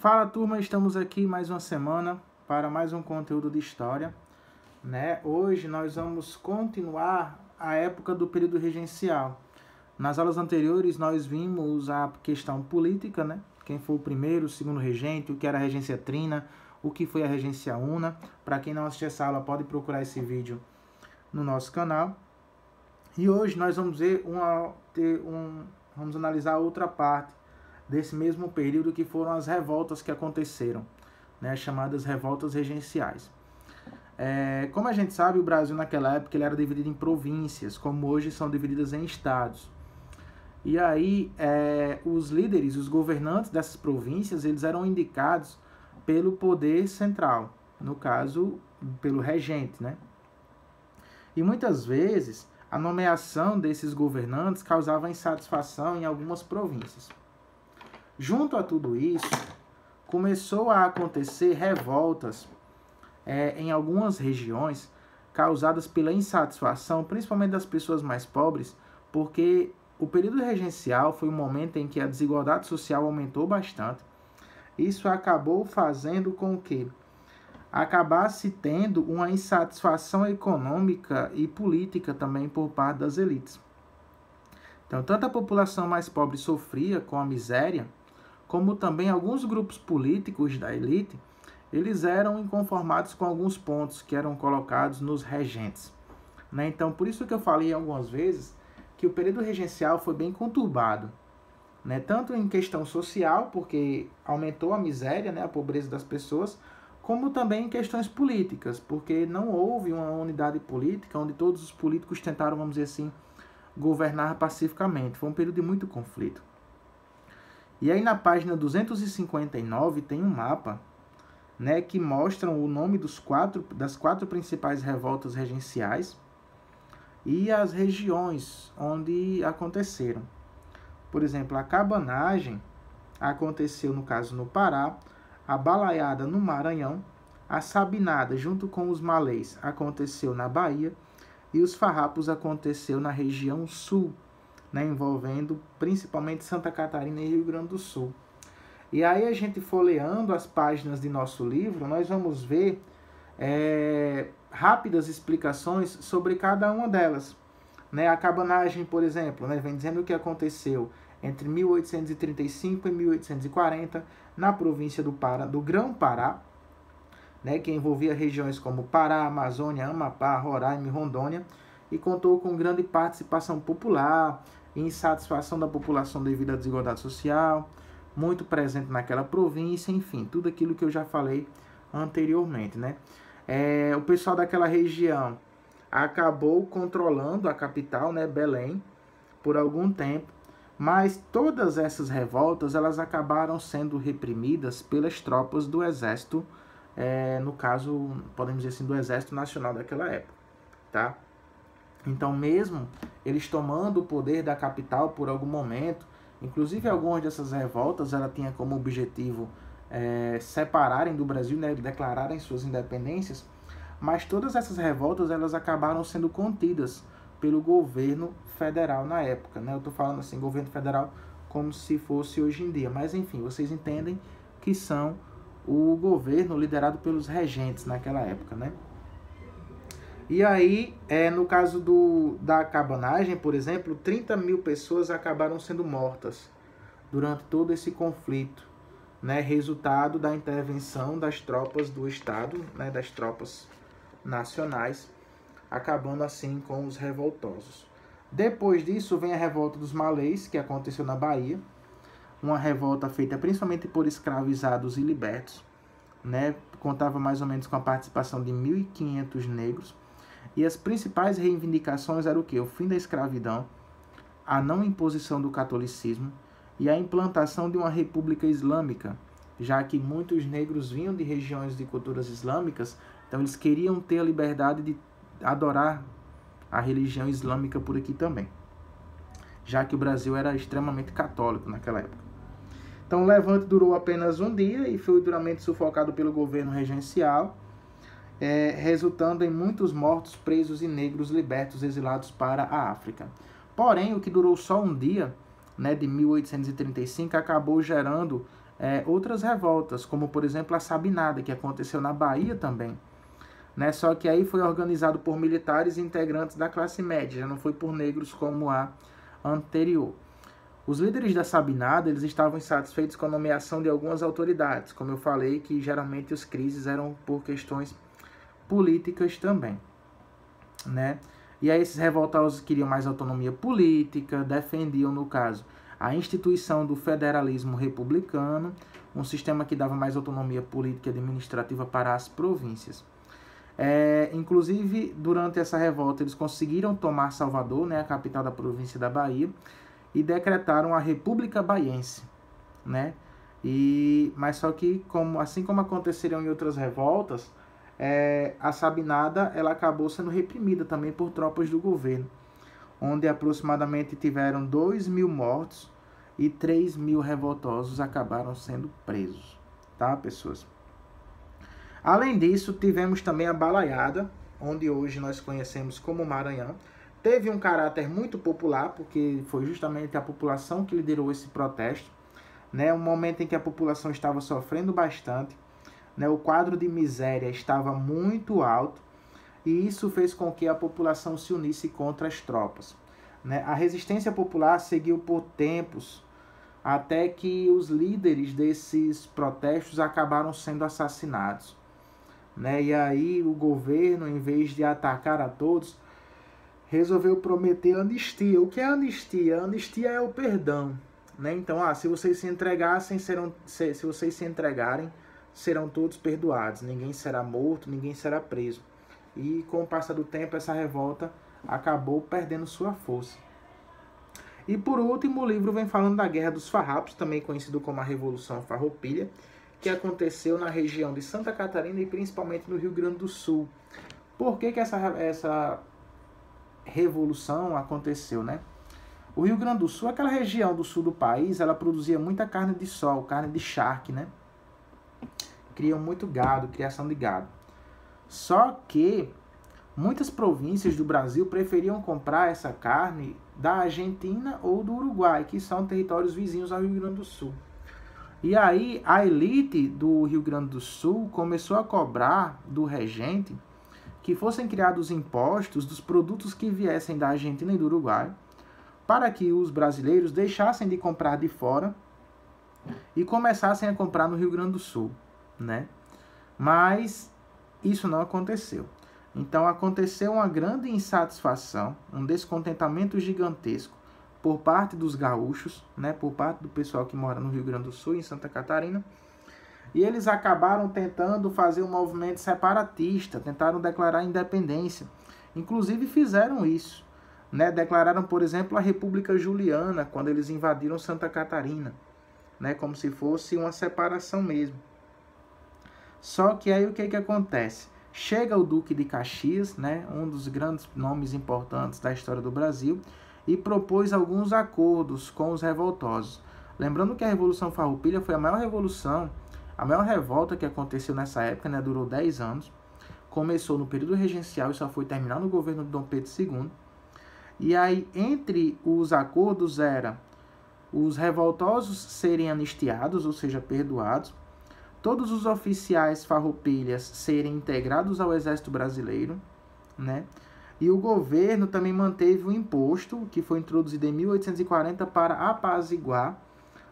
Fala turma, estamos aqui mais uma semana para mais um conteúdo de história, né? Hoje nós vamos continuar a época do período regencial. Nas aulas anteriores nós vimos a questão política, né? Quem foi o primeiro, o segundo regente, o que era a regência trina, o que foi a regência una. Para quem não assistiu essa aula pode procurar esse vídeo no nosso canal. E hoje nós vamos ver vamos analisar outra parte desse mesmo período, que foram as revoltas que aconteceram, né, as chamadas revoltas regenciais. Como a gente sabe, o Brasil naquela época ele era dividido em províncias, como hoje são divididas em estados. E aí os líderes, os governantes dessas províncias, eles eram indicados pelo poder central, no caso, pelo regente, né? E muitas vezes a nomeação desses governantes causava insatisfação em algumas províncias. Junto a tudo isso, começou a acontecer revoltas em algumas regiões causadas pela insatisfação, principalmente das pessoas mais pobres, porque o período regencial foi um momento em que a desigualdade social aumentou bastante. Isso acabou fazendo com que acabasse tendo uma insatisfação econômica e política também por parte das elites. Então, tanto a população mais pobre sofria com a miséria, como também alguns grupos políticos da elite, eles eram inconformados com alguns pontos que eram colocados nos regentes, né? Então, por isso que eu falei algumas vezes que o período regencial foi bem conturbado, né? Tanto em questão social, porque aumentou a miséria, né, a pobreza das pessoas, como também em questões políticas, porque não houve uma unidade política onde todos os políticos tentaram, vamos dizer assim, governar pacificamente. Foi um período de muito conflito. E aí na página 259 tem um mapa, né, que mostra o nome das quatro principais revoltas regenciais e as regiões onde aconteceram. Por exemplo, a cabanagem aconteceu, no caso, no Pará, a balaiada no Maranhão, a sabinada junto com os malês aconteceu na Bahia e os farrapos aconteceu na região sul, né, envolvendo principalmente Santa Catarina e Rio Grande do Sul. E aí a gente folheando as páginas de nosso livro, nós vamos ver rápidas explicações sobre cada uma delas, né? A cabanagem, por exemplo, né, vem dizendo o que aconteceu entre 1835 e 1840 na província do Grão-Pará, né, que envolvia regiões como Pará, Amazônia, Amapá, Roraima e Rondônia, e contou com grande participação popular e insatisfação da população devido à desigualdade social, muito presente naquela província, enfim, tudo aquilo que eu já falei anteriormente, né? O pessoal daquela região acabou controlando a capital, né, Belém, por algum tempo, mas todas essas revoltas elas acabaram sendo reprimidas pelas tropas do exército, no caso, podemos dizer assim, do Exército Nacional daquela época, tá? Então, mesmo eles tomando o poder da capital por algum momento, inclusive algumas dessas revoltas, ela tinha como objetivo separarem do Brasil, né, declararem suas independências, mas todas essas revoltas elas acabaram sendo contidas pelo governo federal na época, né? Eu estou falando assim, governo federal como se fosse hoje em dia, mas enfim, vocês entendem que são o governo liderado pelos regentes naquela época, né? E aí, no caso da cabanagem, por exemplo, 30 mil pessoas acabaram sendo mortas durante todo esse conflito, né? Resultado da intervenção das tropas do Estado, né? Das tropas nacionais, acabando assim com os revoltosos. Depois disso vem a revolta dos malês, que aconteceu na Bahia, uma revolta feita principalmente por escravizados e libertos, né? Contava mais ou menos com a participação de 1.500 negros. E as principais reivindicações eram o quê? O fim da escravidão, a não imposição do catolicismo e a implantação de uma república islâmica, já que muitos negros vinham de regiões de culturas islâmicas, então eles queriam ter a liberdade de adorar a religião islâmica por aqui também, já que o Brasil era extremamente católico naquela época. Então o levante durou apenas um dia e foi duramente sufocado pelo governo regencial, resultando em muitos mortos, presos e negros libertos exilados para a África. Porém, o que durou só um dia, né, de 1835, acabou gerando outras revoltas, como por exemplo a Sabinada, que aconteceu na Bahia também. Né? Só que aí foi organizado por militares e integrantes da classe média, já não foi por negros como a anterior. Os líderes da Sabinada, eles estavam insatisfeitos com a nomeação de algumas autoridades, como eu falei, que geralmente as crises eram por questões políticas também, né? E aí esses revoltosos queriam mais autonomia política, defendiam, no caso, a instituição do federalismo republicano, um sistema que dava mais autonomia política e administrativa para as províncias. Inclusive, durante essa revolta, eles conseguiram tomar Salvador, né, a capital da província da Bahia, e decretaram a República Baiense, né? Mas só que, assim como aconteceram em outras revoltas, a Sabinada ela acabou sendo reprimida também por tropas do governo, onde aproximadamente tiveram 2.000 mortos e 3.000 revoltosos acabaram sendo presos, tá, pessoas? Além disso, tivemos também a Balaiada, onde hoje nós conhecemos como Maranhão. Teve um caráter muito popular, porque foi justamente a população que liderou esse protesto, né? Um momento em que a população estava sofrendo bastante, né? O quadro de miséria estava muito alto, e isso fez com que a população se unisse contra as tropas, né? A resistência popular seguiu por tempos, até que os líderes desses protestos acabaram sendo assassinados, né? E aí o governo, em vez de atacar a todos, resolveu prometer anistia. O que é anistia? Anistia é o perdão, né? Então, se vocês se entregassem, se vocês se entregarem, serão todos perdoados. Ninguém será morto, ninguém será preso. E com o passar do tempo, essa revolta acabou perdendo sua força. E por último, o livro vem falando da Guerra dos Farrapos, também conhecido como a Revolução Farroupilha, que aconteceu na região de Santa Catarina e principalmente no Rio Grande do Sul. Por que essa revolução aconteceu, né? O Rio Grande do Sul, aquela região do sul do país, ela produzia muita carne de sol, carne de charque, né? Criam muito gado, criação de gado. Só que muitas províncias do Brasil preferiam comprar essa carne da Argentina ou do Uruguai, que são territórios vizinhos ao Rio Grande do Sul. E aí a elite do Rio Grande do Sul começou a cobrar do regente que fossem criados impostos dos produtos que viessem da Argentina e do Uruguai, para que os brasileiros deixassem de comprar de fora e começassem a comprar no Rio Grande do Sul, né? Mas isso não aconteceu. Então aconteceu uma grande insatisfação, um descontentamento gigantesco por parte dos gaúchos, né? Por parte do pessoal que mora no Rio Grande do Sul e em Santa Catarina. E eles acabaram tentando fazer um movimento separatista, tentaram declarar a independência. Inclusive fizeram isso, né? Declararam, por exemplo, a República Juliana, quando eles invadiram Santa Catarina, né? Como se fosse uma separação mesmo. Só que aí o que acontece? Chega o Duque de Caxias, né? Um dos grandes nomes importantes da história do Brasil, e propôs alguns acordos com os revoltosos. Lembrando que a Revolução Farroupilha foi a maior revolta que aconteceu nessa época, né? Durou 10 anos. Começou no período regencial e só foi terminar no governo de Dom Pedro II. E aí, entre os acordos, era os revoltosos serem anistiados, ou seja, perdoados, todos os oficiais farroupilhas serem integrados ao Exército Brasileiro, né? E o governo também manteve o imposto, que foi introduzido em 1840 para apaziguar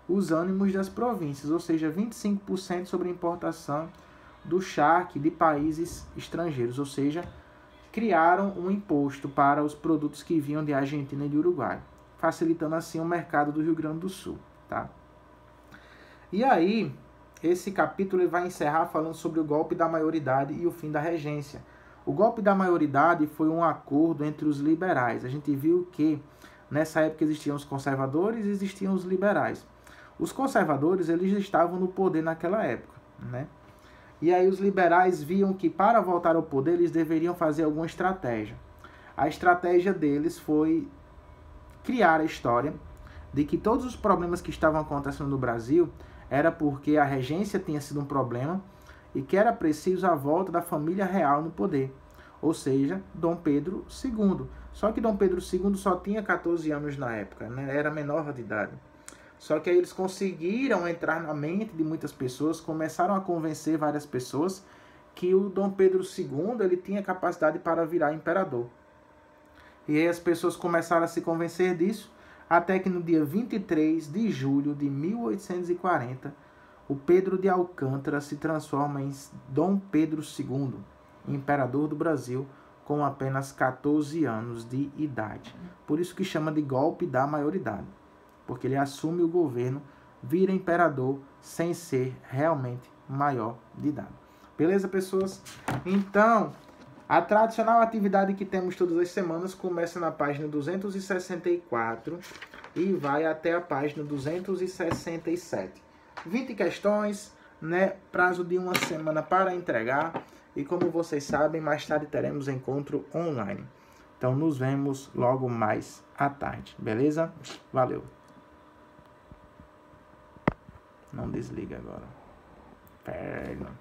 os ânimos das províncias, ou seja, 25% sobre a importação do charque de países estrangeiros, ou seja, criaram um imposto para os produtos que vinham de Argentina e de Uruguai, facilitando assim o mercado do Rio Grande do Sul, tá? E aí, esse capítulo ele vai encerrar falando sobre o golpe da maioridade e o fim da regência. O golpe da maioridade foi um acordo entre os liberais. A gente viu que nessa época existiam os conservadores e existiam os liberais. Os conservadores eles estavam no poder naquela época, né? E aí os liberais viam que para voltar ao poder eles deveriam fazer alguma estratégia. A estratégia deles foi criar a história de que todos os problemas que estavam acontecendo no Brasil era porque a regência tinha sido um problema e que era preciso a volta da família real no poder, ou seja, Dom Pedro II. Só que Dom Pedro II só tinha 14 anos na época, né? Era menor de idade. Só que aí eles conseguiram entrar na mente de muitas pessoas, começaram a convencer várias pessoas que o Dom Pedro II ele tinha capacidade para virar imperador. E aí as pessoas começaram a se convencer disso, até que no dia 23 de julho de 1840, o Pedro de Alcântara se transforma em Dom Pedro II, imperador do Brasil, com apenas 14 anos de idade. Por isso que chama de golpe da maioridade, porque ele assume o governo, vira imperador sem ser realmente maior de idade. Beleza, pessoas? Então, a tradicional atividade que temos todas as semanas começa na página 264 e vai até a página 267. 20 questões, né? Prazo de uma semana para entregar. E como vocês sabem, mais tarde teremos encontro online. Então, nos vemos logo mais à tarde, beleza? Valeu! Não desliga agora. Perna.